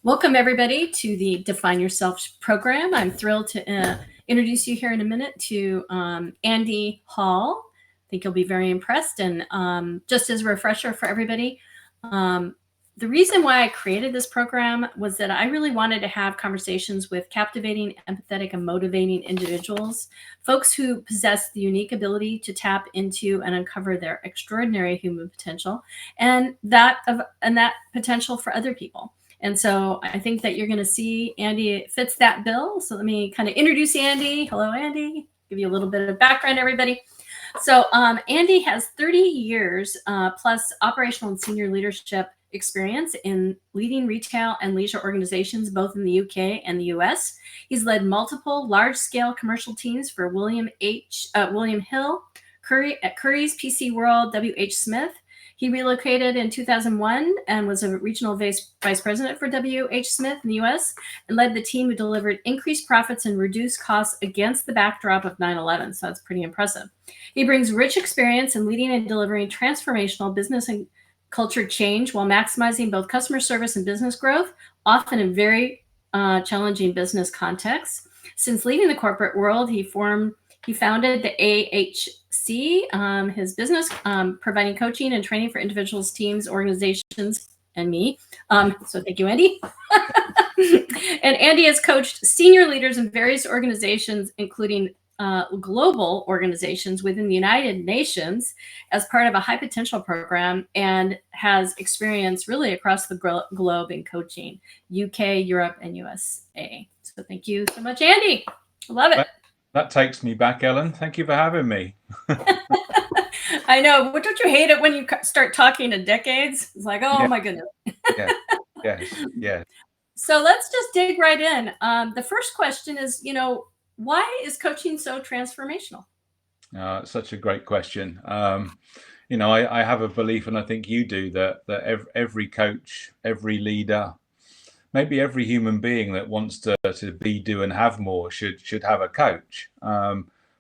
Welcome, everybody, to the Define Yourself program. I'm thrilled to introduce you here in a minute to Andy Hall. I think you'll be very impressed. And just as a refresher for everybody, the reason why I created this program was that I really wanted to have conversations with captivating, empathetic, and motivating individuals, folks who possess the unique ability to tap into and uncover their extraordinary human potential and that potential for other people. And so I think that you're going to see Andy fits that bill. So let me kind of introduce Andy. Hello, Andy. Give you a little bit of background, everybody. So Andy has 30 years plus operational and senior leadership experience in leading retail and leisure organizations, both in the UK and the US. He's led multiple large-scale commercial teams for William Hill, Curry's, PC World, W.H. Smith. He relocated in 2001 and was a regional vice president for W.H. Smith in the U.S. and led the team who delivered increased profits and reduced costs against the backdrop of 9/11. So that's pretty impressive. He brings rich experience in leading and delivering transformational business and culture change while maximizing both customer service and business growth, often in very challenging business contexts. Since leaving the corporate world, he founded the AHC, his business, providing coaching and training for individuals, teams, organizations, and me. So thank you, Andy. And Andy has coached senior leaders in various organizations, including global organizations within the United Nations as part of a high potential program, and has experience really across the globe in coaching, UK, Europe, and USA. So thank you so much, Andy. I love it. That takes me back, Ellen. Thank you for having me. I know. But don't you hate it when you start talking to decades? It's like, oh, yeah. My goodness. Yes. So let's just dig right in. The first question is, why is coaching so transformational? Such a great question. I have a belief, and I think you do, that every coach, every leader, maybe every human being that wants to be, do, and have more should have a coach,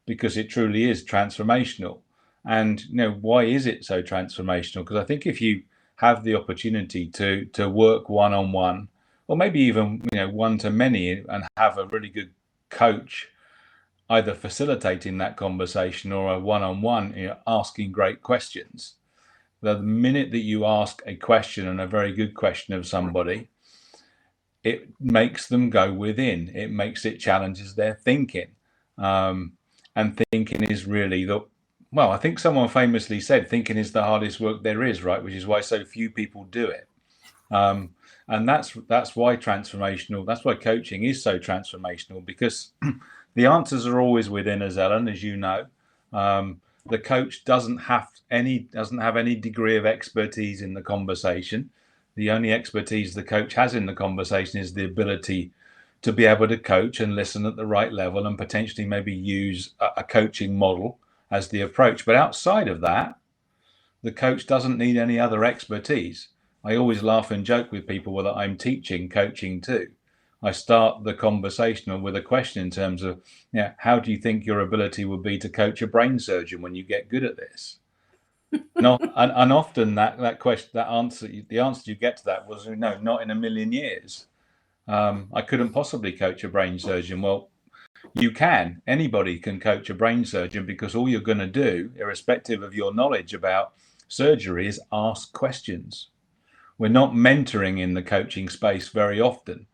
because it truly is transformational. And why is it so transformational? Because I think if you have the opportunity to work one-on-one, or maybe even one-to-many, and have a really good coach either facilitating that conversation or a one-on-one, asking great questions. The minute that you ask a question, and a very good question, of somebody, it makes them go within. It makes it challenges their thinking. And thinking is really I think someone famously said, thinking is the hardest work there is, right? Which is why so few people do it. And that's why coaching is so transformational, because the answers are always within us, Ellen, as you know. The coach doesn't have any degree of expertise in the conversation. The only expertise the coach has in the conversation is the ability to be able to coach and listen at the right level, and potentially maybe use a coaching model as the approach. But outside of that, the coach doesn't need any other expertise. I always laugh and joke with people that I'm teaching coaching too. I start the conversation with a question in terms of, how do you think your ability would be to coach a brain surgeon when you get good at this? And often the answer you get to that was, no, not in a million years. I couldn't possibly coach a brain surgeon. Well, you can. Anybody can coach a brain surgeon, because all you're going to do, irrespective of your knowledge about surgery, is ask questions. We're not mentoring in the coaching space very often.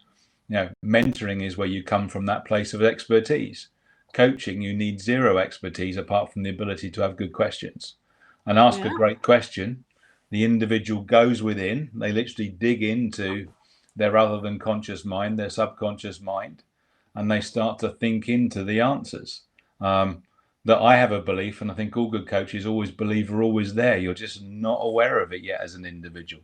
Mentoring is where you come from that place of expertise. Coaching, you need zero expertise apart from the ability to have good questions and ask a great question. The individual goes within. They literally dig into their other than conscious mind, their subconscious mind, and they start to think into the answers. That I have a belief, and I think all good coaches always believe are always there. You're just not aware of it yet as an individual.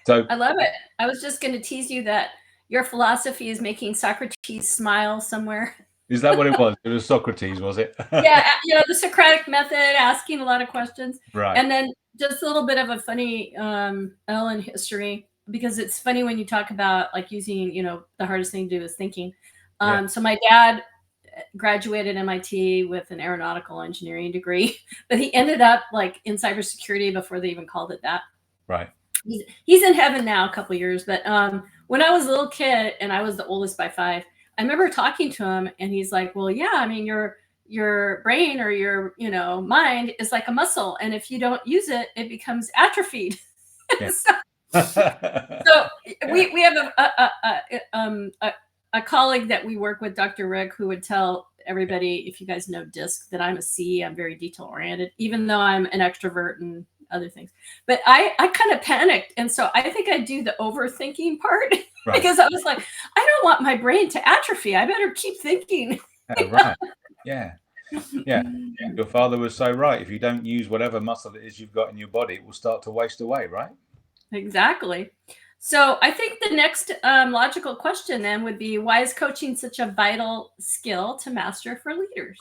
So I love it. I was just going to tease you that your philosophy is making Socrates smile somewhere. Is that what it was? It was Socrates, was it? Yeah, the Socratic method, asking a lot of questions. Right. And then just a little bit of a funny Ellen history, because it's funny when you talk about like using, the hardest thing to do is thinking. So my dad graduated MIT with an aeronautical engineering degree, but he ended up like in cybersecurity before they even called it that. Right. He's in heaven now, a couple of years, but when I was a little kid and I was the oldest by 5, I remember talking to him and he's like, well, yeah, I mean, your brain or your, mind is like a muscle. And if you don't use it, it becomes atrophied. Yeah. so, so Yeah. we have a colleague that we work with, Dr. Rick, who would tell everybody, if you guys know DISC, that I'm a C. I'm very detail oriented, even though I'm an extrovert and other things. But I kind of panicked. And so I think I do the overthinking part Right. because I was like, I don't want my brain to atrophy. I better keep thinking. Right. Yeah. Yeah. Your father was so right. If you don't use whatever muscle it is you've got in your body, it will start to waste away, right? Exactly. So I think the next logical question then would be, why is coaching such a vital skill to master for leaders?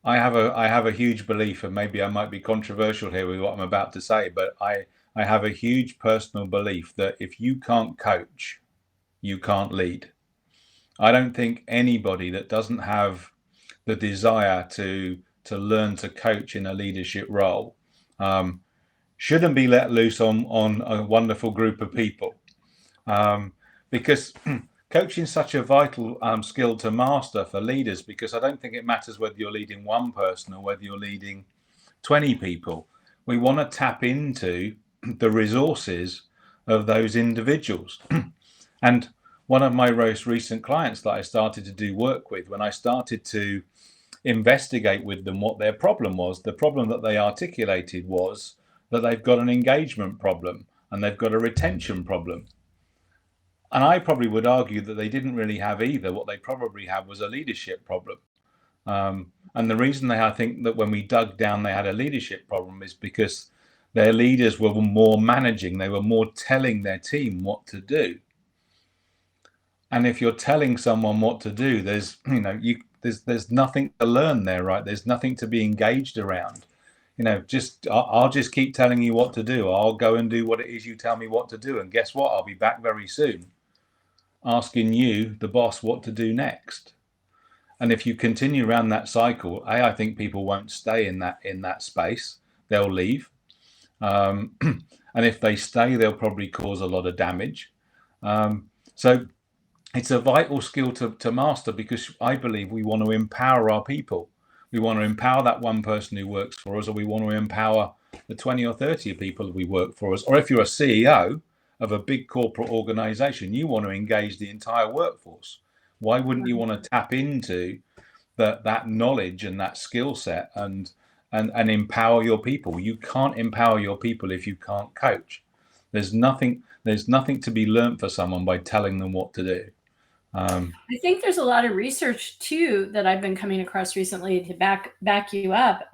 I have a huge belief, and maybe I might be controversial here with what I'm about to say, but I have a huge personal belief that if you can't coach, you can't lead. I don't think anybody that doesn't have the desire to learn to coach in a leadership role shouldn't be let loose on a wonderful group of people, because coaching is such a vital skill to master for leaders, because I don't think it matters whether you're leading one person or whether you're leading 20 people. We want to tap into the resources of those individuals. And one of my most recent clients that I started to do work with, when I started to investigate with them what their problem was, the problem that they articulated was that they've got an engagement problem and they've got a retention problem. And I probably would argue that they didn't really have either. What they probably had was a leadership problem. And the reason I think that when we dug down, they had a leadership problem is because their leaders were more managing. They were more telling their team what to do. And if you're telling someone what to do, there's nothing to learn there, right? There's nothing to be engaged around. I'll just keep telling you what to do. I'll go and do what it is you tell me what to do. And guess what? I'll be back very soon asking you, the boss, what to do next. And if you continue around that cycle, I think people won't stay in that space. They'll leave. And if they stay, they'll probably cause a lot of damage. So it's a vital skill to master, because I believe we want to empower our people. We want to empower that one person who works for us, or we want to empower the 20 or 30 people that we work for us. Or if you're a CEO of a big corporate organization, you want to engage the entire workforce. Why wouldn't you want to tap into that knowledge and that skill set and empower your people? You can't empower your people if you can't coach. There's nothing to be learned for someone by telling them what to do. I think there's a lot of research too that I've been coming across recently to back you up.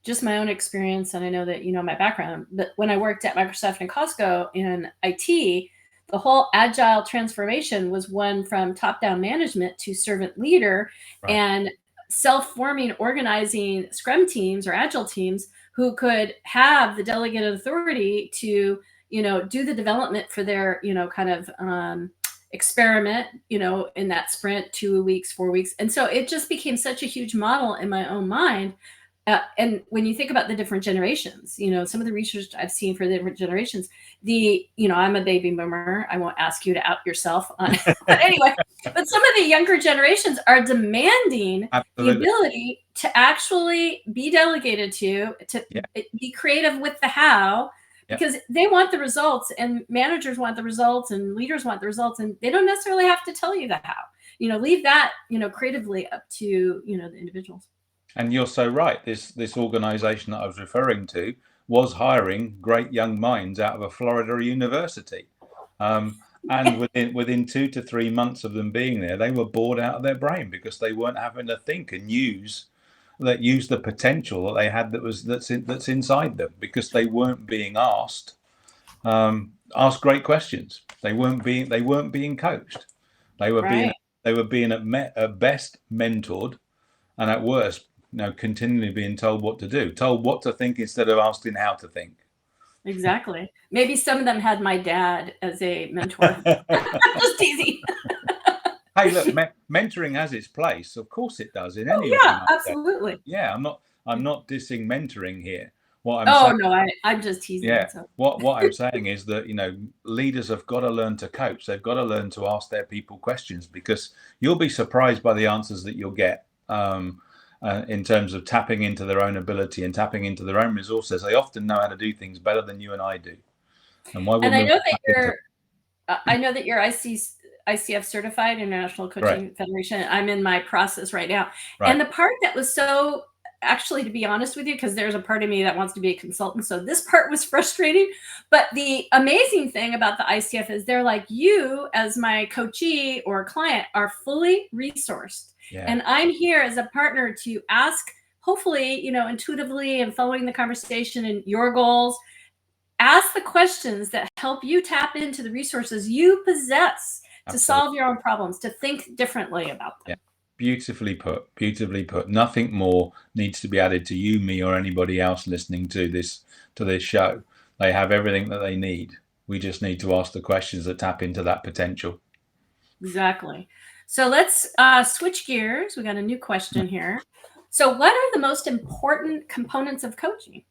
Just my own experience, and I know that you know my background, but when I worked at Microsoft and Costco in IT, the whole agile transformation was one from top-down management to servant leader, Right. and self-forming, organizing scrum teams or agile teams who could have the delegated authority to do the development for their kind of experiment in that sprint, 2 weeks, 4 weeks. And so it just became such a huge model in my own mind. And when you think about the different generations, some of the research I've seen for the different generations, I'm a baby boomer. I won't ask you to out yourself on, but anyway, but some of the younger generations are demanding Absolutely. the ability to actually be delegated to Yeah. be creative with the how, Yeah. because they want the results, and managers want the results, and leaders want the results, and they don't necessarily have to tell you the how. Leave that creatively up to the individuals. And you're so right. This organization that I was referring to was hiring great young minds out of a Florida university. And within 2 to 3 months of them being there, they were bored out of their brain because they weren't having to think and use the potential that they had that's inside them, because they weren't being asked great questions. They weren't being coached. They were Right. being at best mentored, and at worst, continually being told what to do, told what to think instead of asking how to think. Exactly. Maybe some of them had my dad as a mentor. Just teasing. Hey, look, mentoring has its place. Of course it does in any Yeah, organization. absolutely. Yeah, I'm not dissing mentoring here. what I'm Oh saying, no, I'm just teasing. yeah, So what I'm saying is that, leaders have got to learn to coach. They've got to learn to ask their people questions, because you'll be surprised by the answers that you'll get, in terms of tapping into their own ability and tapping into their own resources. They often know how to do things better than you and I do. And why and wouldn't we tap into? I know that you're ICF certified, International Correct. Coaching Federation. I'm in my process right now. Right. And the part that was so, actually, to be honest with you, because there's a part of me that wants to be a consultant. So this part was frustrating. But the amazing thing about the ICF is they're like, you as my coachee or client are fully resourced. Yeah. And I'm here as a partner to ask, hopefully, intuitively and following the conversation and your goals, ask the questions that help you tap into the resources you possess to Absolutely. solve your own problems, to think differently about them. Yeah. Beautifully put. Beautifully put. Nothing more needs to be added to you, me, or anybody else listening to this show. They have everything that they need. We just need to ask the questions that tap into that potential. Exactly. So let's switch gears. We got a new question here. So, what are the most important components of coaching?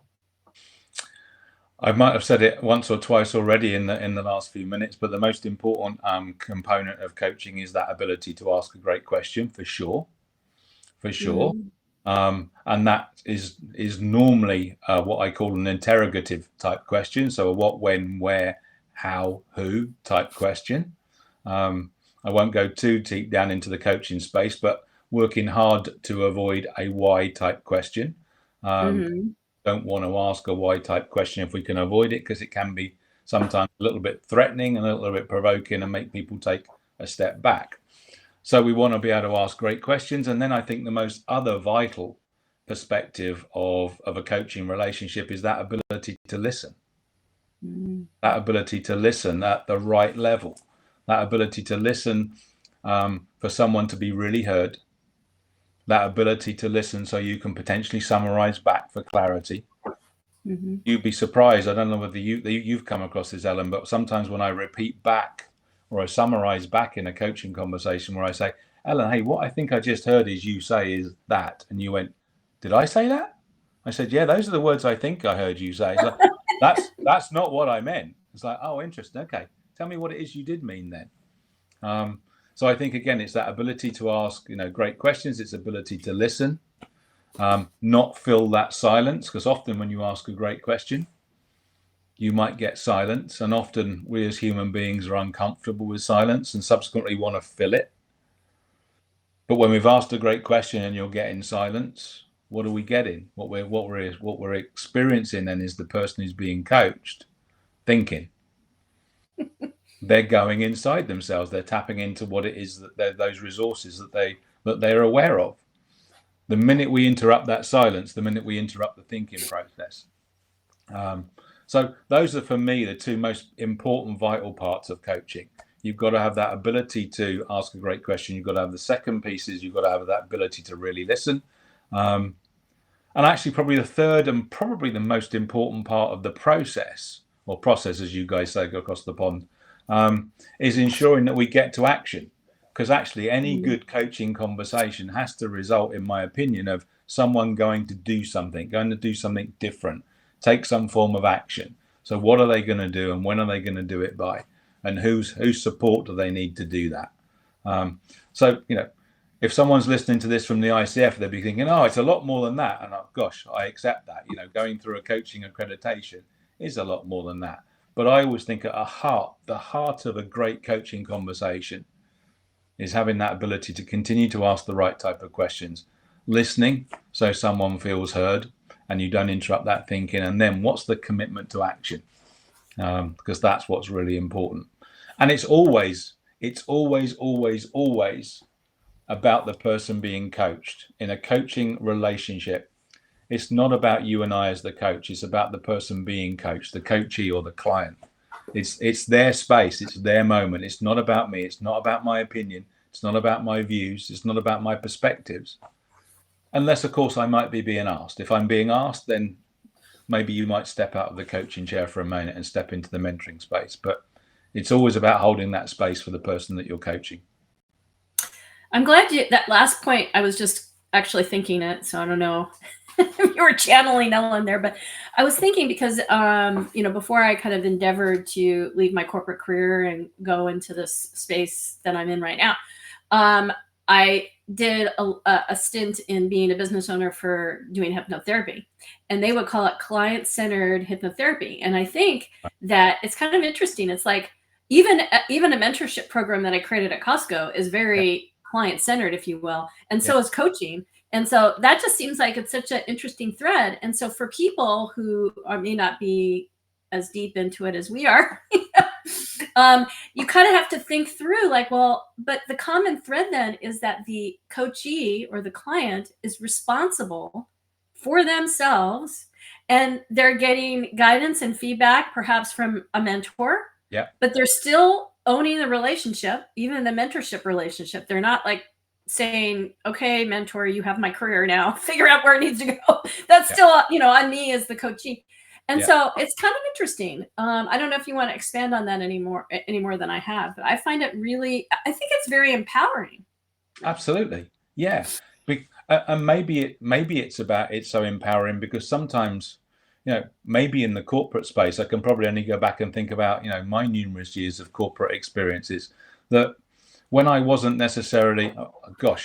I might have said it once or twice already in the last few minutes, but the most important component of coaching is that ability to ask a great question, for sure. And that is normally what I call an interrogative type question. So a what, when, where, how, who type question. I won't go too deep down into the coaching space, but working hard to avoid a why type question. Don't want to ask a why type question if we can avoid it, because it can be sometimes a little bit threatening and a little bit provoking and make people take a step back. So we want to be able to ask great questions. And then I think the most other vital perspective of a coaching relationship is that ability to listen. That ability to listen at the right level. That ability to listen for someone to be really heard. That ability to listen so you can potentially summarize back for clarity. You'd be surprised. I don't know whether you've come across this, Ellen, but sometimes when I repeat back or I summarize back in a coaching conversation where I say, Ellen, hey, what I think I just heard is you say is that. And you went, did I say that? I said, yeah, those are the words I think I heard you say. Like, that's not what I meant. It's like, oh, interesting. Okay. Tell me what it is you did mean then. So I think, again, it's that ability to ask, great questions. It's ability to listen, not fill that silence, because often when you ask a great question, you might get silence. And often we as human beings are uncomfortable with silence and subsequently want to fill it. But when we've asked a great question and you're getting silence, what are we getting? What we're experiencing then is the person who's being coached thinking. They're going inside themselves. They're tapping into what it is that those resources that they're aware of. The minute we interrupt that silence, the minute we interrupt the thinking process. So those are, for me, the two most important, vital parts of coaching. You've got to have that ability to ask a great question. You've got to have the second piece is you've got to have that ability to really listen. And actually, probably the third and probably the most important part of the process, or process, as you guys say, go across the pond, is ensuring that we get to action. Because actually, any good coaching conversation has to result, in my opinion, of someone going to do something different, take some form of action. So what are they going to do, and when are they going to do it by, and whose support do they need to do that? So if someone's listening to this from the ICF, they'll be thinking, oh, it's a lot more than that. And gosh, I accept that. Going through a coaching accreditation is a lot more than that. But I always think at the heart of a great coaching conversation is having that ability to continue to ask the right type of questions, listening so someone feels heard and you don't interrupt that thinking. And then what's the commitment to action? Because that's what's really important. And it's always about the person being coached. In a coaching relationship, it's not about you and I as the coach. It's about the person being coached, the coachee or the client. It's their space. It's their moment. It's not about me. It's not about my opinion. It's not about my views. It's not about my perspectives. Unless, of course, I might be being asked. If I'm being asked, then maybe you might step out of the coaching chair for a moment and step into the mentoring space. But it's always about holding that space for the person that you're coaching. I'm glad that last point, I was just actually thinking it, so I don't know you were channeling Ellen there, but I was thinking because before I kind of endeavored to leave my corporate career and go into this space that I'm in right now, I did a stint in being a business owner for doing hypnotherapy, and they would call it client-centered hypnotherapy. And I think that it's kind of interesting. It's like even a mentorship program that I created at Costco is very client-centered, if you will, and so is coaching. And so that just seems like it's such an interesting thread. And so for people who may not be as deep into it as we are, you kind of have to think through like, well, but the common thread then is that the coachee or the client is responsible for themselves, and they're getting guidance and feedback, perhaps from a mentor. Yeah. But they're still owning the relationship, even the mentorship relationship. They're not like saying, okay, mentor, you have my career now, figure out where it needs to go. That's still, on me as the coachee. And so it's kind of interesting. I don't know if you want to expand on that any more than I have, but I find it really, I think it's very empowering. Absolutely. Yeah. And maybe it's so empowering because sometimes, maybe in the corporate space, I can probably only go back and think about, my numerous years of corporate experiences, that when I wasn't necessarily,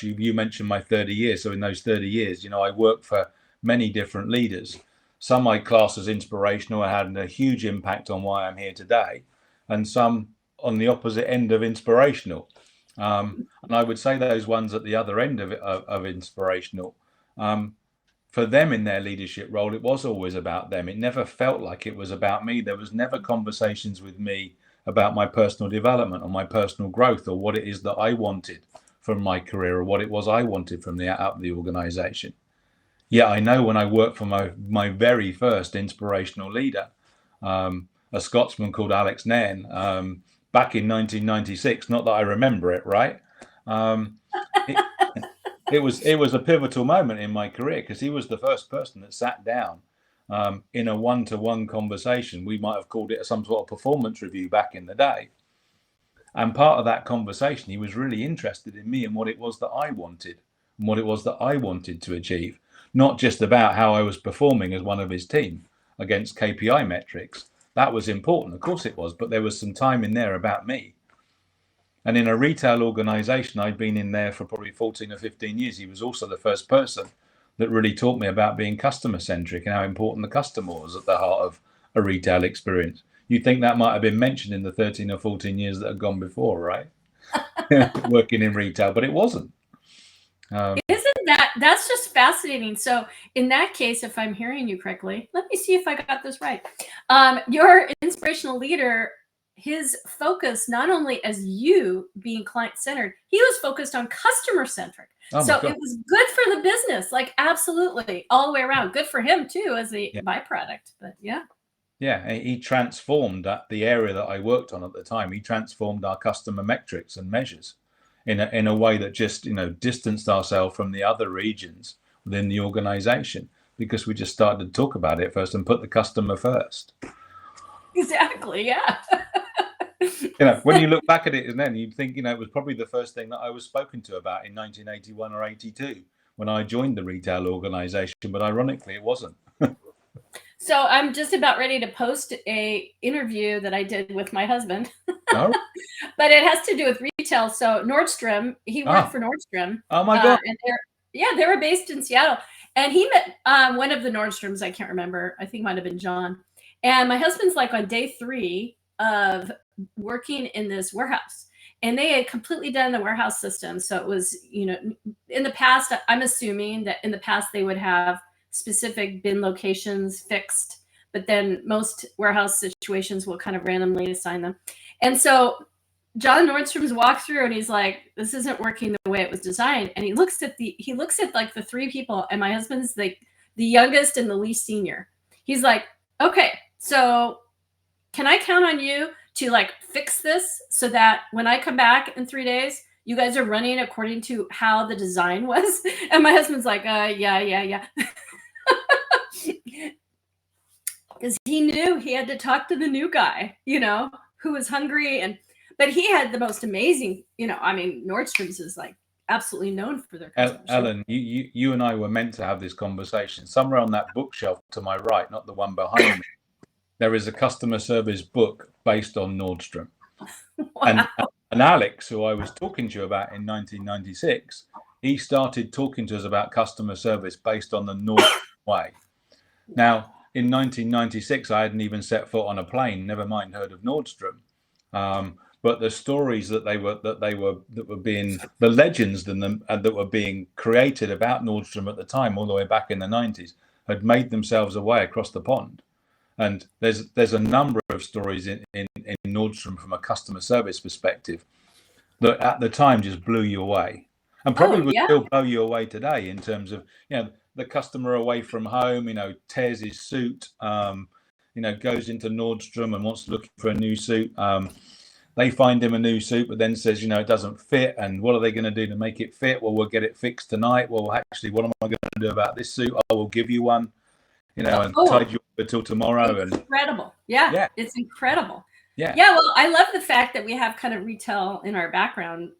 you mentioned my 30 years. So in those 30 years, I worked for many different leaders. Some I class as inspirational, had a huge impact on why I'm here today, and some on the opposite end of inspirational. And I would say those ones at the other end of inspirational, for them in their leadership role, it was always about them. It never felt like it was about me. There was never conversations with me about my personal development or my personal growth or what it is that I wanted from my career or what it was I wanted from out of the organization. Yeah, I know when I worked for my very first inspirational leader, a Scotsman called Alex Nairn, back in 1996. Not that I remember it, right? It was a pivotal moment in my career because he was the first person that sat down in a one-to-one conversation. We might have called it some sort of performance review back in the day. And part of that conversation, he was really interested in me and what it was that I wanted and what it was that I wanted to achieve. Not just about how I was performing as one of his team against KPI metrics. That was important, of course it was, but there was some time in there about me. And in a retail organization, I'd been in there for probably 14 or 15 years. He was also the first person that really taught me about being customer centric and how important the customer was at the heart of a retail experience. You'd think that might have been mentioned in the 13 or 14 years that had gone before, right? Working in retail, but it wasn't. Isn't that's just fascinating. So in that case, if I'm hearing you correctly, let me see if I got this right. Your inspirational leader, his focus, not only as you being client-centered, he was focused on customer-centric. So it was good for the business, like absolutely all the way around. Good for him too as a byproduct, but yeah. Yeah, he transformed the area that I worked on at the time. He transformed our customer metrics and measures in a way that just distanced ourselves from the other regions within the organization because we just started to talk about it first and put the customer first. Exactly. Yeah. When you look back at it, and then you'd think it was probably the first thing that I was spoken to about in 1981 or 82 when I joined the retail organization, but ironically, it wasn't. So I'm just about ready to post a interview that I did with my husband, Oh. But it has to do with retail. So Nordstrom, he worked for Nordstrom. Oh my God! And they were based in Seattle, and he met one of the Nordstroms. I can't remember. I think it might have been John. And my husband's like on day 3 of working in this warehouse, and they had completely done the warehouse system. So it was, in the past, I'm assuming that in the past they would have specific bin locations fixed, but then most warehouse situations will kind of randomly assign them. And so John Nordstrom's walked through and he's like, this isn't working the way it was designed. And he looks at like the 3 people, and my husband's like the youngest and the least senior. He's like, okay, so can I count on you to like fix this so that when I come back in 3 days, you guys are running according to how the design was? And my husband's like, yeah. Because he knew he had to talk to the new guy, who was hungry. But he had the most amazing, Nordstrom's is like absolutely known for their customer service. Ellen, you and I were meant to have this conversation. Somewhere on that bookshelf to my right, not the one behind me, there is a customer service book based on Nordstrom. Wow. And Alex, who I was talking to you about in 1996, he started talking to us about customer service based on the Nordstrom way. Now, in 1996, I hadn't even set foot on a plane, never mind heard of Nordstrom. But the stories that were being, the legends that were being created about Nordstrom at the time, all the way back in the 90s, had made themselves away across the pond. And there's a number of stories in Nordstrom from a customer service perspective that at the time just blew you away, and probably would still blow you away today in terms of, the customer away from home, tears his suit, goes into Nordstrom and wants to look for a new suit. They find him a new suit, but then says, it doesn't fit. And what are they going to do to make it fit? Well, we'll get it fixed tonight. Well, actually, what am I going to do about this suit? I will give you one, and tide you over till tomorrow. Incredible. Yeah, it's incredible. Yeah. Well, I love the fact that we have kind of retail in our background.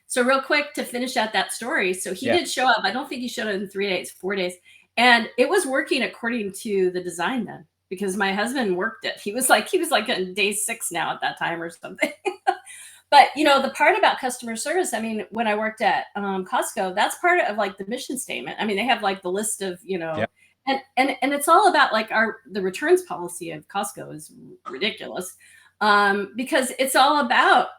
So real quick to finish out that story. So he did show up. I don't think he showed up in 3 days, 4 days. And it was working according to the design then, because my husband worked it. He was like on day 6 now at that time or something. But, the part about customer service, I mean, when I worked at Costco, that's part of like the mission statement. I mean, they have like the list of, and it's all about like the returns policy of Costco is ridiculous, because it's all about,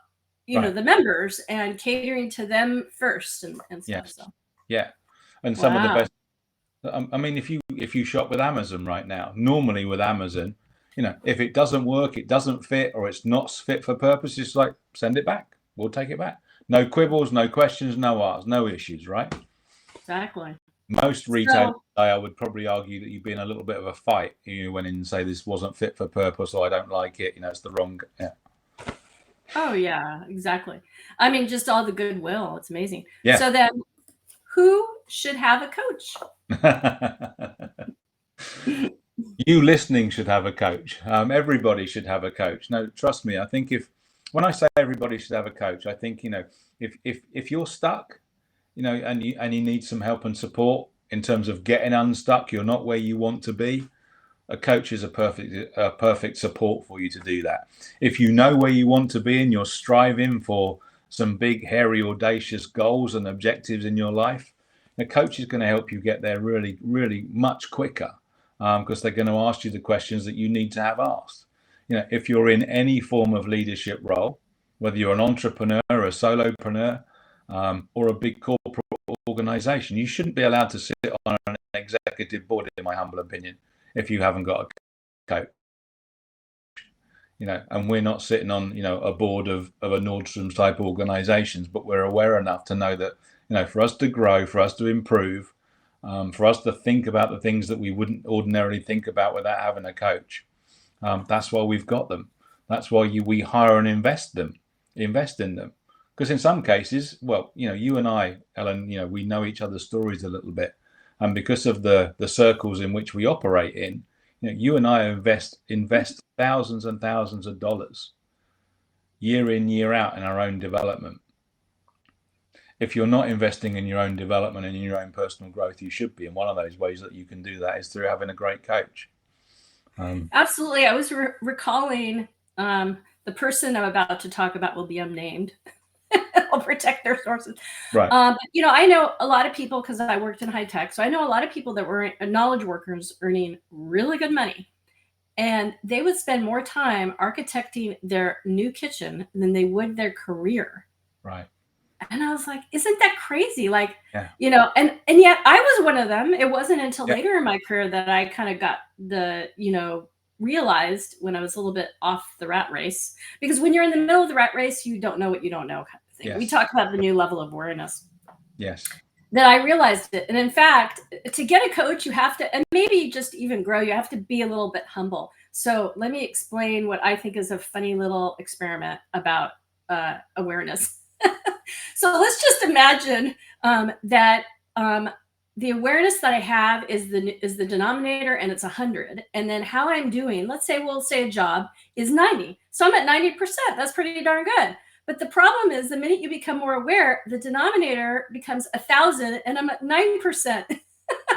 the members and catering to them first and stuff. So. Yeah. And some of the best, I mean, if you shop with Amazon right now, normally with Amazon, if it doesn't work, it doesn't fit, or it's not fit for purpose, it's like, send it back. We'll take it back. No quibbles, no questions, no asks, no issues, right? Exactly. Most retailers today, I would probably argue that you've been a little bit of a fight. You went in and say this wasn't fit for purpose, or I don't like it. It's the wrong. Yeah. Oh yeah, exactly. I mean, just all the goodwill. It's amazing. Yeah. So then, who should have a coach? You listening should have a coach. Everybody should have a coach. No, trust me. I think when I say everybody should have a coach, I think if you're stuck, and you need some help and support in terms of getting unstuck, you're not where you want to be, a coach is a perfect support for you to do that. If you know where you want to be and you're striving for some big, hairy, audacious goals and objectives in your life, a coach is going to help you get there really, really much quicker, because they're going to ask you the questions that you need to have asked. If you're in any form of leadership role, whether you're an entrepreneur, a solopreneur, or a big corporate organization, you shouldn't be allowed to sit on an executive board, in my humble opinion, if you haven't got a coach. And we're not sitting on, a board of a Nordstrom's type organizations, but we're aware enough to know that, for us to grow, for us to improve, for us to think about the things that we wouldn't ordinarily think about without having a coach. That's why we've got them. That's why we hire and invest in them. Because in some cases, well, you and I, Ellen, we know each other's stories a little bit. And because of the circles in which we operate in, you and I invest thousands and thousands of dollars year in, year out in our own development. If you're not investing in your own development and in your own personal growth, you should be. And one of those ways that you can do that is through having a great coach. Absolutely. I was recalling the person I'm about to talk about will be unnamed. I'll protect their sources. Right. I know a lot of people, because I worked in high tech. So I know a lot of people that were knowledge workers earning really good money. And they would spend more time architecting their new kitchen than they would their career. Right. And I was like, isn't that crazy? Like, yeah. And yet I was one of them. It wasn't until later in my career that I kind of got the, realized when I was a little bit off the rat race. Because when you're in the middle of the rat race, you don't know what you don't know kind of thing. Yes. We talk about the new level of awareness. Yes. That I realized it. And in fact, to get a coach, you have to, and maybe just even grow, you have to be a little bit humble. So let me explain what I think is a funny little experiment about awareness. So let's just imagine that the awareness that I have is the denominator, and it's 100. And then how I'm doing, we'll say a job is 90. So I'm at 90%. That's pretty darn good. But the problem is the minute you become more aware, the denominator becomes 1,000 and I'm at 9%.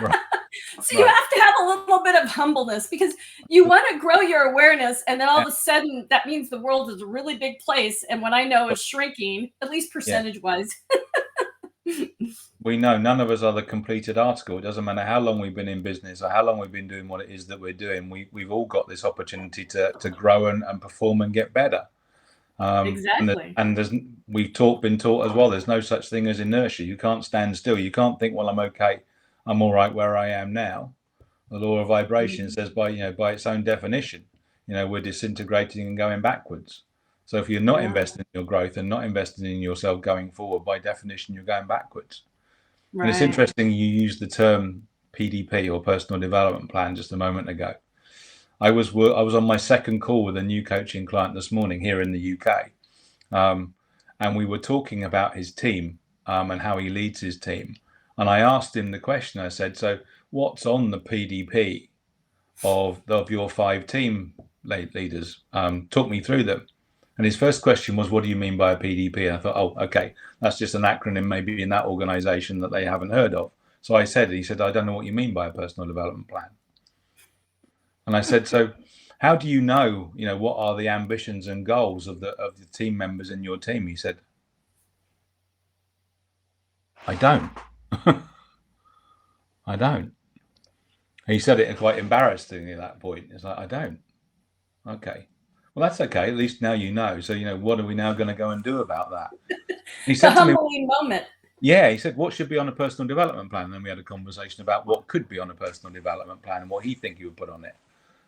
Right. So you Right. have to have a little bit of humbleness because you want to grow your awareness. And then all Yeah. of a sudden that means the world is a really big place. And what I know is shrinking, at least Yeah. percentage wise. We know none of us are the completed article. It doesn't matter how long we've been in business or how long we've been doing what it is that we're doing. We've all got this opportunity to grow and perform and get better. Exactly. And we've been taught as well, there's no such thing as inertia. You can't stand still. You can't think, well, I'm okay. I'm all right where I am now. The law of vibration says by its own definition, we're disintegrating and going backwards. So if you're not investing in your growth and not investing in yourself going forward, by definition, you're going backwards. Right. And it's interesting you used the term PDP or personal development plan just a moment ago. I was on my second call with a new coaching client this morning here in the UK, and we were talking about his team and how he leads his team. And I asked him the question. I said, "So, what's on the PDP of your 5 team leaders? Talk me through them." And his first question was, "What do you mean by a PDP?" And I thought, "Oh, okay, that's just an acronym maybe in that organization that they haven't heard of." So he said, "I don't know what you mean by a personal development plan." And I said, "So how do you know, what are the ambitions and goals of the team members in your team?" He said, "I don't." I don't. He said it quite embarrassingly at that point. It's like, "I don't." Okay. Well, that's okay. At least now you know. So, what are we now going to go and do about that? He The said to me, humbling moment. yeah, he said, "What should be on a personal development plan?" And then we had a conversation about what could be on a personal development plan and what he think he would put on it.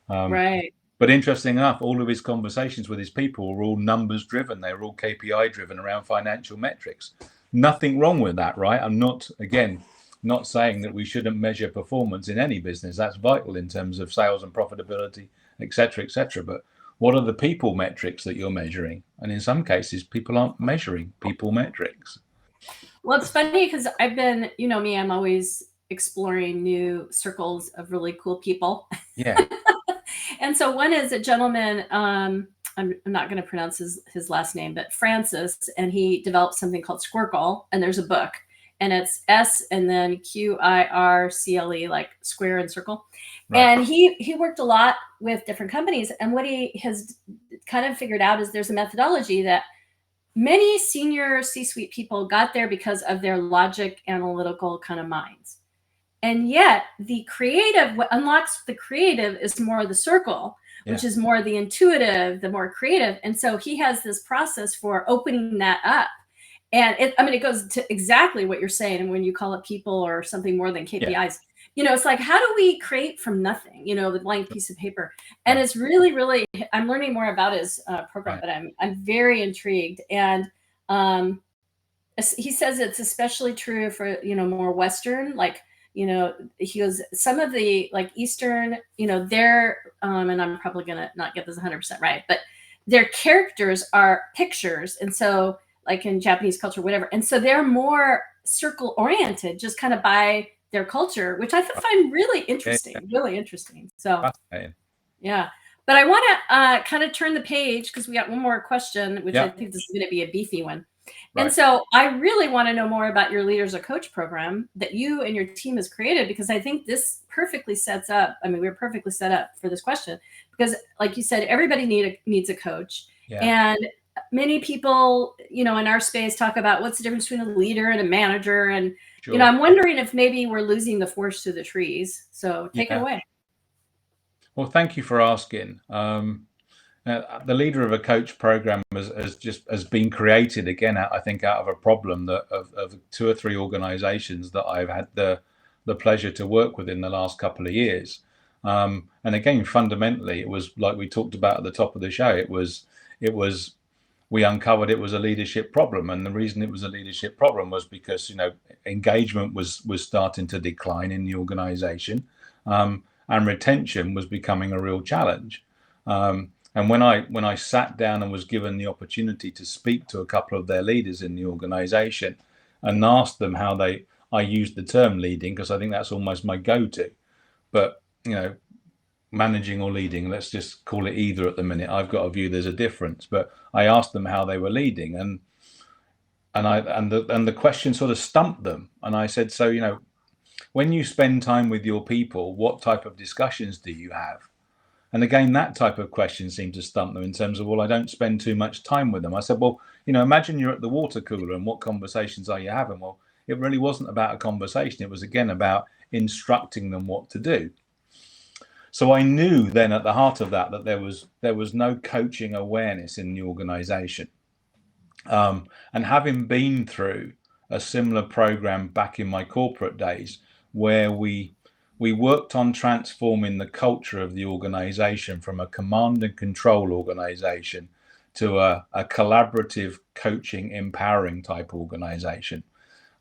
Right. But interesting enough, all of his conversations with his people were all numbers driven. They were all KPI driven around financial metrics. Nothing wrong with that, right? I'm not saying that we shouldn't measure performance in any business. That's vital in terms of sales and profitability, etc., etc. But what are the people metrics that you're measuring? And in some cases, people aren't measuring people metrics. Well, it's funny because I've been, me, I'm always exploring new circles of really cool people. Yeah. And so one is a gentleman, I'm not going to pronounce his last name, but Francis, and he developed something called Squircle, and there's a book, and it's S and then QIRCLE, like square and circle. Right. And he worked a lot with different companies, and what he has kind of figured out is there's a methodology that many senior C-suite people got there because of their logic, analytical kind of minds. And yet the creative, what unlocks the creative is more the circle, which is more the intuitive, the more creative. And so he has this process for opening that up. And it goes to exactly what you're saying. And when you call it people or something more than KPIs, it's like, how do we create from nothing, the blank piece of paper? And it's really, really, I'm learning more about his program, but I'm very intrigued. And he says it's especially true for, more Western, like, he goes, some of the like Eastern, they're, and I'm probably going to not get this 100% right, but their characters are pictures. And so like in Japanese culture, whatever. And so they're more circle oriented, just kind of by their culture, which I find really interesting, really interesting. So, yeah. But I want to kind of turn the page because we got one more question, which I think this is going to be a beefy one. Right. And so I really want to know more about your Leaders of Coach program that you and your team has created, because I think this perfectly sets up, we're perfectly set up for this question, because like you said, everybody needs a coach. And many people, in our space talk about what's the difference between a leader and a manager. And, I'm wondering if maybe we're losing the forest to the trees. So take it away. Well, thank you for asking. The Leader of a Coach program has been created again, I think, out of a problem that of 2 or 3 organizations that I've had the pleasure to work with in the last couple of years. And again, fundamentally, it was like we talked about at the top of the show. We uncovered it was a leadership problem, and the reason it was a leadership problem was because engagement was starting to decline in the organization, and retention was becoming a real challenge. And when I sat down and was given the opportunity to speak to a couple of their leaders in the organization and asked them how I used the term leading, because I think that's almost my go-to. But, managing or leading, let's just call it either at the minute. I've got a view there's a difference, but I asked them how they were leading, and the question sort of stumped them. And I said, so when you spend time with your people, what type of discussions do you have? And again, that type of question seemed to stump them in terms of, well, I don't spend too much time with them. I said, well, imagine you're at the water cooler and what conversations are you having? Well, it really wasn't about a conversation. It was, again, about instructing them what to do. So I knew then at the heart of that there was no coaching awareness in the organization. And having been through a similar program back in my corporate days, where we worked on transforming the culture of the organization from a command and control organization to a collaborative, coaching, empowering type organization.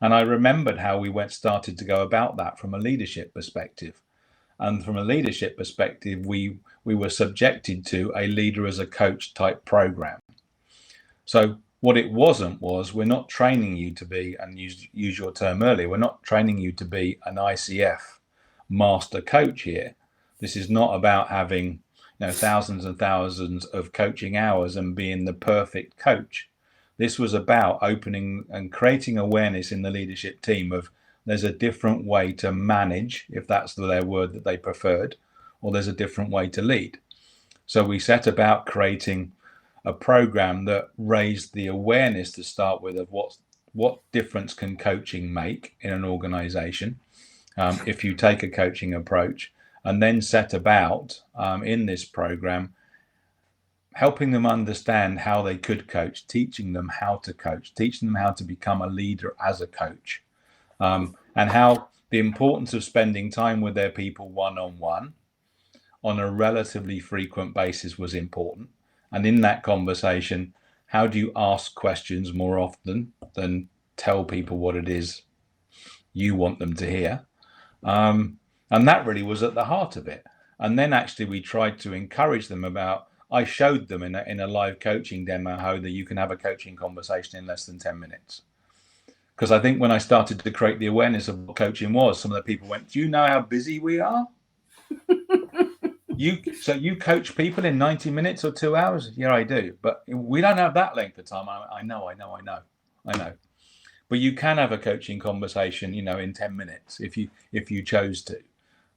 And I remembered how we started to go about that from a leadership perspective. And from a leadership perspective, we were subjected to a leader as a coach type program. So what it wasn't was, we're not training you to be, and use your term earlier, we're not training you to be an ICF master coach here. This is not about having thousands and thousands of coaching hours and being the perfect coach. This was about opening and creating awareness in the leadership team of, there's a different way to manage, if that's their word that they preferred, or there's a different way to lead. So we set about creating a program that raised the awareness to start with of what difference can coaching make in an organization if you take a coaching approach, and then set about in this program helping them understand how they could coach, teaching them how to coach, teaching them how to become a leader as a coach, and how the importance of spending time with their people one-on-one on a relatively frequent basis was important. And in that conversation, how do you ask questions more often than tell people what it is you want them to hear? And that really was at the heart of it. And then actually we tried to encourage them about, I showed them in a live coaching demo how that you can have a coaching conversation in less than 10 minutes. Because I think when I started to create the awareness of what coaching was, some of the people went, do you know how busy we are? So you coach people in 90 minutes or 2 hours? Yeah, I do. But we don't have that length of time. I know. But you can have a coaching conversation, in 10 minutes if you chose to.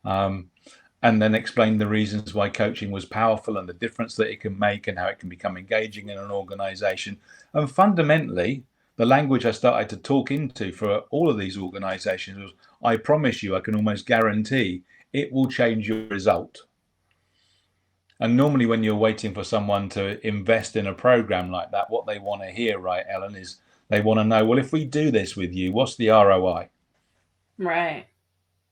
And then explain the reasons why coaching was powerful and the difference that it can make and how it can become engaging in an organization. And fundamentally, the language I started to talk into for all of these organizations was, I promise you, I can almost guarantee it will change your result. And normally when you're waiting for someone to invest in a program like that, what they want to hear, right, Ellen, is they want to know, well, if we do this with you, what's the ROI? Right.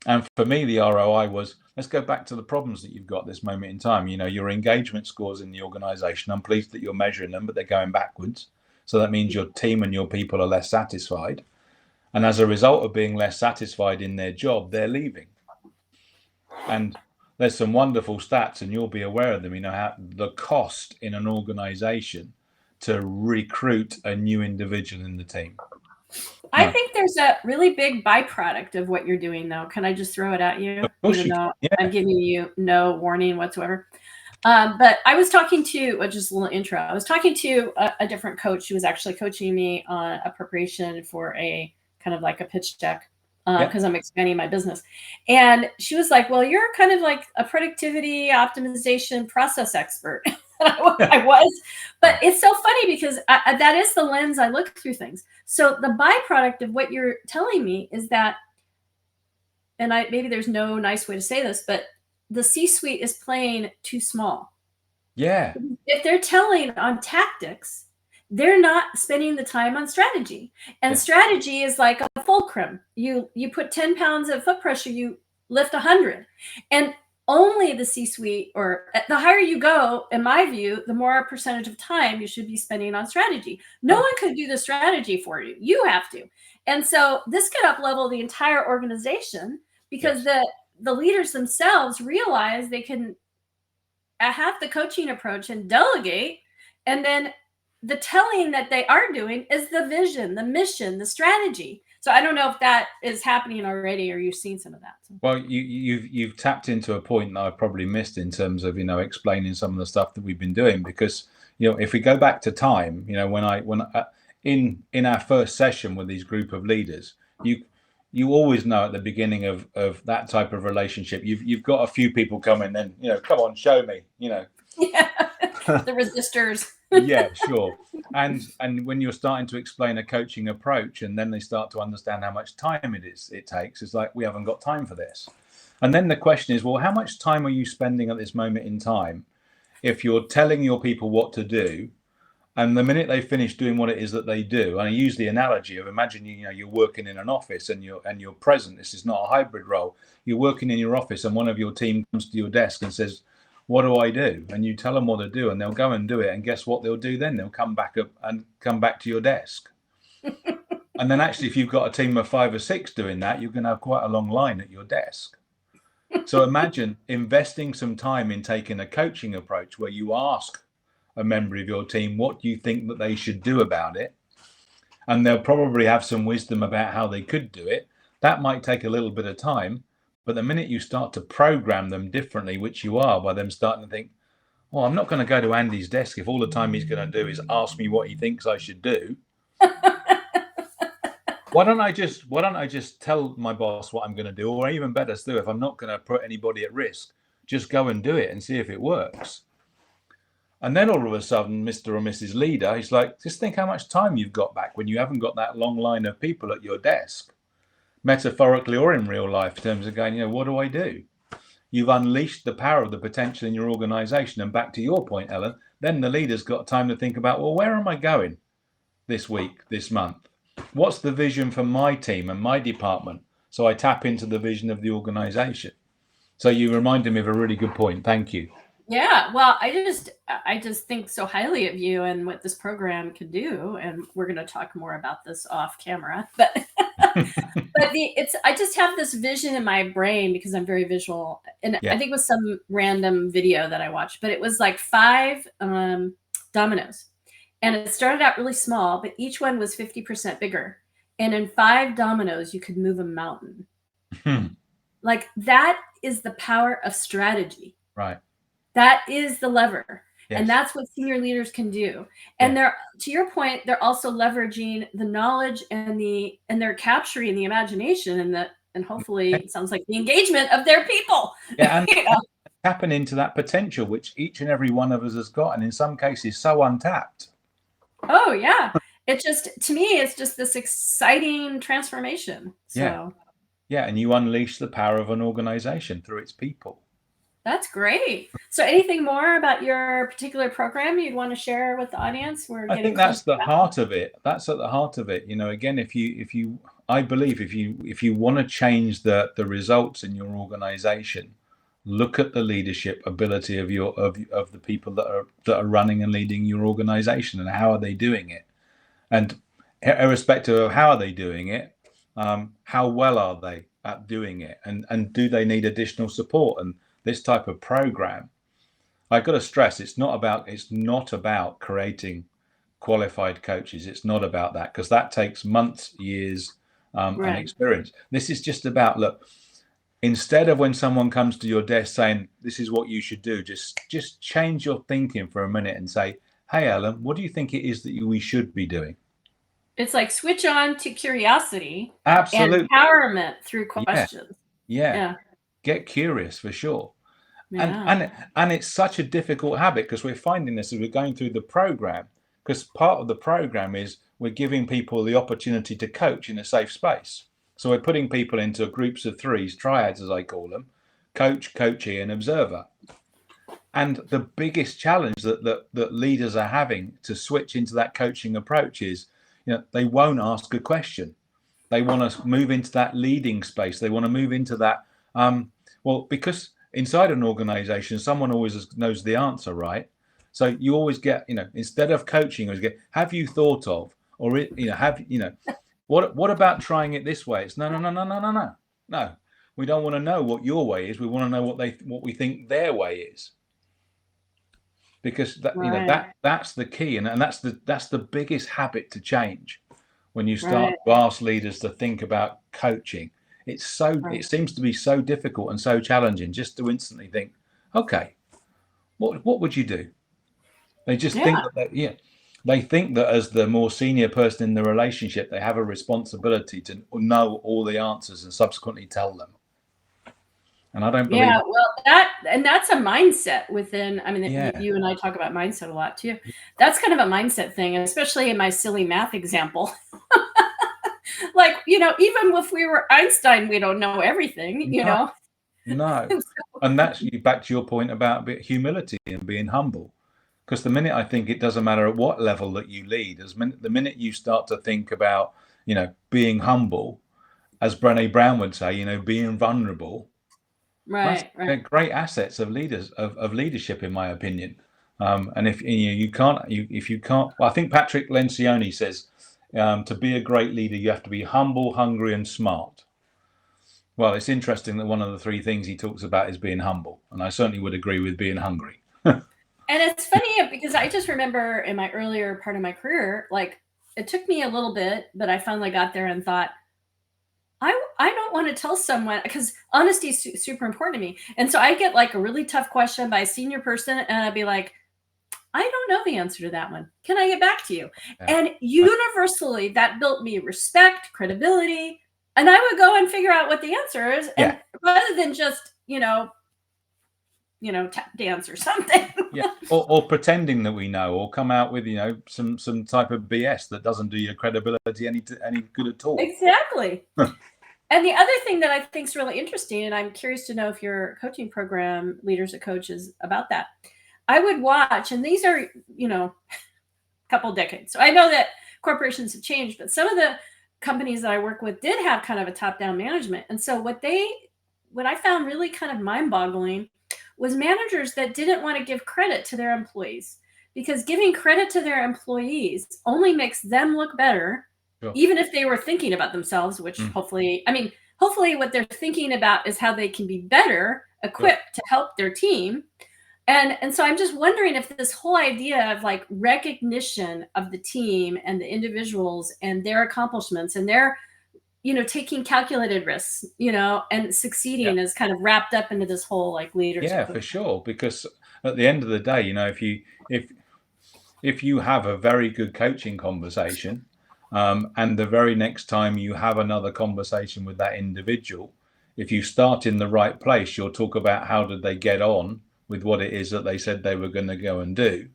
And for me, the ROI was, let's go back to the problems that you've got at this moment in time. Your engagement scores in the organization, I'm pleased that you're measuring them, but they're going backwards. So that means your team and your people are less satisfied. And as a result of being less satisfied in their job, they're leaving. And there's some wonderful stats, and you'll be aware of them, how the cost in an organization to recruit a new individual in the team. I think there's a really big byproduct of what you're doing, though. Can I just throw it at you? Of course Even you though can. I'm giving you no warning whatsoever. But I was talking to, just a little intro, I was talking to a different coach who was actually coaching me on a preparation for a kind of like a pitch deck because I'm expanding my business. And she was like, well, you're kind of like a productivity optimization process expert. I was, but it's so funny because that is the lens I look through things. So the byproduct of what you're telling me is that, and maybe there's no nice way to say this, but the C-suite is playing too small. Yeah. If they're telling on tactics, they're not spending the time on strategy. And strategy is like a fulcrum. You put 10 pounds of foot pressure, you lift 100. And only the C-suite, or the higher you go, in my view, the more percentage of time you should be spending on strategy. No one could do the strategy for you. You have to. And so this could up-level the entire organization because the leaders themselves realize they can have the coaching approach and delegate, and then the telling that they are doing is the vision, the mission, the strategy. So I don't know if that is happening already or you've seen some of that. So. Well, you've tapped into a point that I probably missed in terms of, explaining some of the stuff that we've been doing, because, if we go back to time, in our first session with these group of leaders, you always know at the beginning of that type of relationship, you've got a few people come in, then, come on, show me, Yeah. The resistors. Yeah, sure. And when you're starting to explain a coaching approach, and then they start to understand how much time it takes, it's like, we haven't got time for this. And then the question is, well, how much time are you spending at this moment in time if you're telling your people what to do, and the minute they finish doing what it is that they do, and I use the analogy of, imagine you're working in an office and you're present. This is not a hybrid role. You're working in your office, and one of your team comes to your desk and says, what do I do? And you tell them what to do, and they'll go and do it. And guess what they'll do then? They'll come back to your desk. And then actually, if you've got a team of 5 or 6 doing that, you're going to have quite a long line at your desk. So imagine investing some time in taking a coaching approach where you ask a member of your team what you think that they should do about it. And they'll probably have some wisdom about how they could do it. That might take a little bit of time. But the minute you start to program them differently, which you are, by them starting to think, well, I'm not going to go to Andy's desk if all the time he's going to do is ask me what he thinks I should do. Why don't I just tell my boss what I'm going to do? Or even better still, if I'm not going to put anybody at risk, just go and do it and see if it works. And then all of a sudden, Mr. or Mrs. Leader, he's like, just think how much time you've got back when you haven't got that long line of people at your desk, metaphorically or in real life, in terms of going, what do I do? You've unleashed the power of the potential in your organization. And back to your point, Ellen, then the leader's got time to think about, well, where am I going this week, this month? What's the vision for my team and my department? So I tap into the vision of the organization. So you reminded me of a really good point. Thank you. Yeah, well, I just think so highly of you and what this program could do, and we're going to talk more about this off camera. But I just have this vision in my brain because I'm very visual, and I think it was some random video that I watched, but it was like 5 dominoes, and it started out really small, but each one was 50% bigger, and in 5 dominoes you could move a mountain. Like, that is the power of strategy, right? That is the lever. Yes. And that's what senior leaders can do. And they're, to your point, they're also leveraging the knowledge and they're capturing the imagination and hopefully it sounds like the engagement of their people. Yeah, and tapping into that potential which each and every one of us has got, and in some cases so untapped. Oh yeah. It just, to me, it's just this exciting transformation. So yeah, and you unleash the power of an organization through its people. That's great. So anything more about your particular program you'd want to share with the audience? I think that's the heart of it. That's at the heart of it. Again, I believe if you want to change the results in your organization, look at the leadership ability of the people that are running and leading your organization, and how are they doing it? And irrespective of how are they doing it, how well are they at doing it? And do they need additional support? And this type of program, I've got to stress, it's not about creating qualified coaches. It's not about that, because that takes months, years, and experience. This is just about, look, instead of when someone comes to your desk saying, this is what you should do, just change your thinking for a minute and say, hey, Ellen, what do you think it is that we should be doing? It's like switch on to curiosity. Absolutely. And empowerment through questions. Yeah. Get curious, for sure. Yeah. And it's such a difficult habit, because we're finding this as we're going through the program, because part of the program is we're giving people the opportunity to coach in a safe space. So we're putting people into groups of 3s, triads as I call them: coach, coachee, and observer. And the biggest challenge that leaders are having to switch into that coaching approach is, they won't ask a question. They want to move into that leading space. They want to move into that, because inside an organization, someone always knows the answer, right? So you always get, instead of coaching, always get, have you thought of, or, what about trying it this way? It's no. We don't want to know what your way is. We want to know what we think their way is. Because that's the key, and that's the biggest habit to change. when you start Right. to ask leaders to think about coaching. It Right. seems to be so difficult and so challenging just to instantly think, okay, what would you do? They just Yeah. think that they think that as the more senior person in the relationship, they have a responsibility to know all the answers and subsequently tell them. And I don't believe. Yeah, well, that's a mindset within. I mean, Yeah, you and I talk about mindset a lot too. That's kind of a mindset thing, and especially in my silly math example. Like, even if we were Einstein, we don't know everything, you no, know? no. And that's you back to your point about humility and being humble. Because the minute I think it doesn't matter at what level that you lead, the minute you start to think about, being humble, as Brené Brown would say, being vulnerable, that's Right, right. they're great assets of leaders of leadership, in my opinion. And if you can't, if you can't, well, I think Patrick Lencioni says to be a great leader, you have to be humble, hungry, and smart. Well, it's interesting that one of the three things he talks about is being humble, and I certainly would agree with being hungry. And it's funny because I just remember in my earlier part of my career, like it took me a little bit, but I finally got there and thought, I don't want to tell someone because honesty is super important to me. And so I get like a really tough question by a senior person, and I'd be like, I don't know the answer to that one. Can I get back to you? Yeah, And universally, that built me respect, credibility, and I would go and figure out what the answer is. yeah, And rather than just, tap dance or something. yeah. Or pretending that we know, or come out with some type of BS that doesn't do your credibility any good at all. Exactly. And the other thing that I think is really interesting, and I'm curious to know if your coaching program leaders or coaches about that. I would watch, and these are, a couple decades. So I know that corporations have changed, but some of the companies that I work with did have kind of a top-down management. And so what I found really kind of mind-boggling was managers that didn't want to give credit to their employees, because giving credit to their employees only makes them look better, Sure. even if they were thinking about themselves, which hopefully what they're thinking about is how they can be better equipped to help their team. And so I'm just wondering if this whole idea of like recognition of the team and the individuals and their accomplishments and their, taking calculated risks, and Yeah. succeeding is kind of wrapped up into this whole like leadership Yeah, coach. for sure. Because at the end of the day, if you have a very good coaching conversation, and the very next time you have another conversation with that individual, if you start in the right place, you'll talk about how did they get on with what it is that they said they were going to go and do.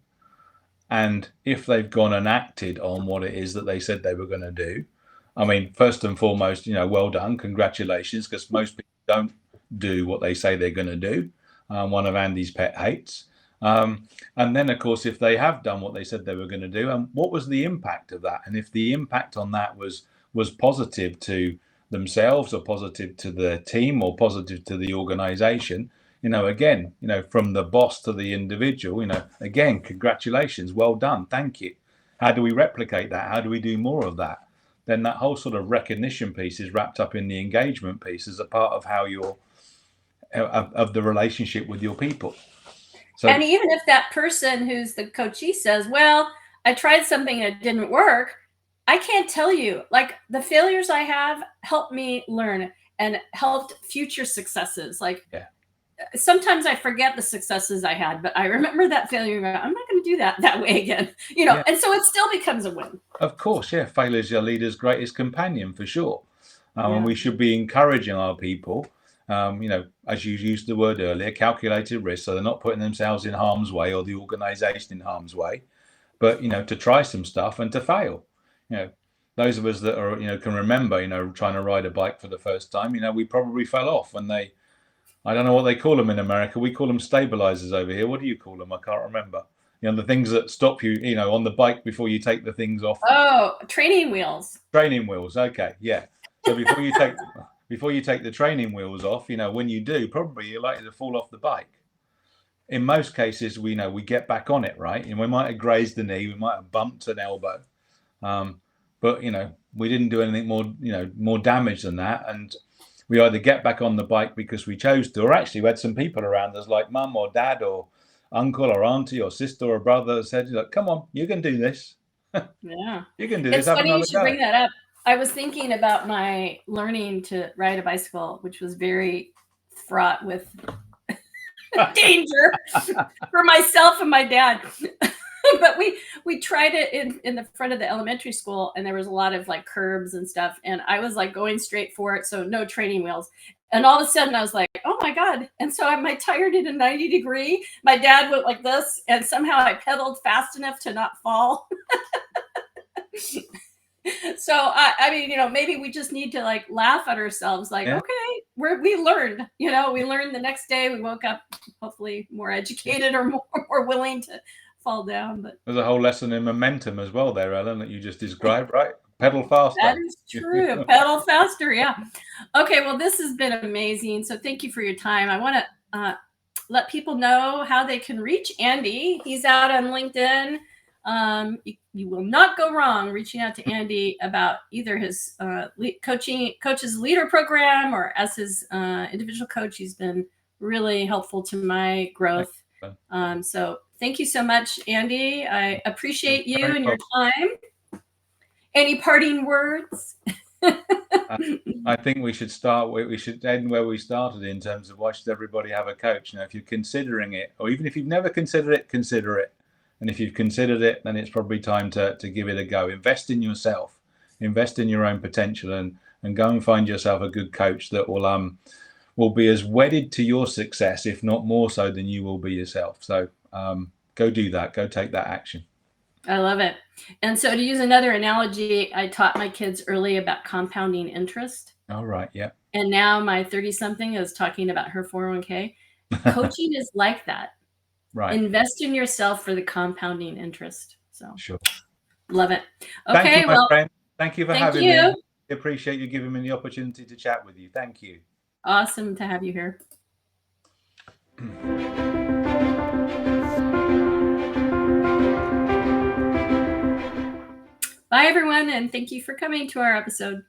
And if they've gone and acted on what it is that they said they were going to do, I mean, first and foremost, well done, congratulations, because most people don't do what they say they're going to do. One of Andy's pet hates. And then, of course, if they have done what they said they were going to do, and what was the impact of that? And if the impact on that was positive to themselves, or positive to the team, or positive to the organization, again, from the boss to the individual, again, congratulations, well done, thank you. How do we replicate that? How do we do more of that? Then that whole sort of recognition piece is wrapped up in the engagement piece as a part of how you're of the relationship with your people. So And even if that person who's the coachee says, well, I tried something and it didn't work, I can't tell you. Like the failures I have helped me learn and helped future successes. Like yeah, sometimes I forget the successes I had, but I remember that failure. I'm not going to do that way again, yeah, and so it still becomes a win. of course, yeah. Failure is your leader's greatest companion, for sure. And Yeah. we should be encouraging our people, as you used the word earlier, calculated risk, so they're not putting themselves in harm's way or the organization in harm's way, but to try some stuff and to fail. Those of us that are can remember trying to ride a bike for the first time, we probably fell off, and I don't know what they call them in America. We call them stabilizers over here. What do you call them? I can't remember. The things that stop you, on the bike before you take the things off. Oh, training wheels. Training wheels. Okay, yeah. So before you take the training wheels off, when you do, probably you're likely to fall off the bike. In most cases, we get back on it, right? And we might have grazed the knee, we might have bumped an elbow, but we didn't do anything more damage than that. And we either get back on the bike because we chose to, or actually we had some people around us like mum or dad or uncle or auntie or sister or brother that said, look, come on, you can do this. Yeah. You can do this. It's Have funny you another should go. bring that up. I was thinking about my learning to ride a bicycle, which was very fraught with danger for myself and my dad. But we tried it in the front of the elementary school, and there was a lot of like curbs and stuff, and I was like going straight for it, so no training wheels. And all of a sudden I was like, oh my God. And so my tire did a 90-degree. My dad went like this, and somehow I pedaled fast enough to not fall. So I mean, maybe we just need to like laugh at ourselves, like, Yeah, okay, we learned, we learned the next day. We woke up hopefully more yeah. educated or more willing to fall down. But There's a whole lesson in momentum as well there, Ellen, that you just described, right? Pedal faster. that is true. Pedal faster. Yeah. Okay. Well, this has been amazing. So thank you for your time. I want to let people know how they can reach Andy. He's out on LinkedIn. You will not go wrong reaching out to Andy about either his coaches leader program, or as his individual coach. He's been really helpful to my growth. So thank you so much, Andy. I appreciate you and your time. Any parting words? I think we should end where we started in terms of why should everybody have a coach. If you're considering it, or even if you've never considered it, consider it. And if you've considered it, then it's probably time to give it a go. Invest in yourself, invest in your own potential, and go and find yourself a good coach that will be as wedded to your success, if not more so, than you will be yourself. So go do that. Go take that action. I love it. And so, to use another analogy, I taught my kids early about compounding interest. All right. Yeah. And now my 30-something is talking about her 401k. Coaching is like that. Right. Invest in yourself for the compounding interest. So sure. Love it. Okay. Thank you, my friend. Thank you for having me. I appreciate you giving me the opportunity to chat with you. Thank you. Awesome to have you here. Bye, everyone, and thank you for coming to our episode.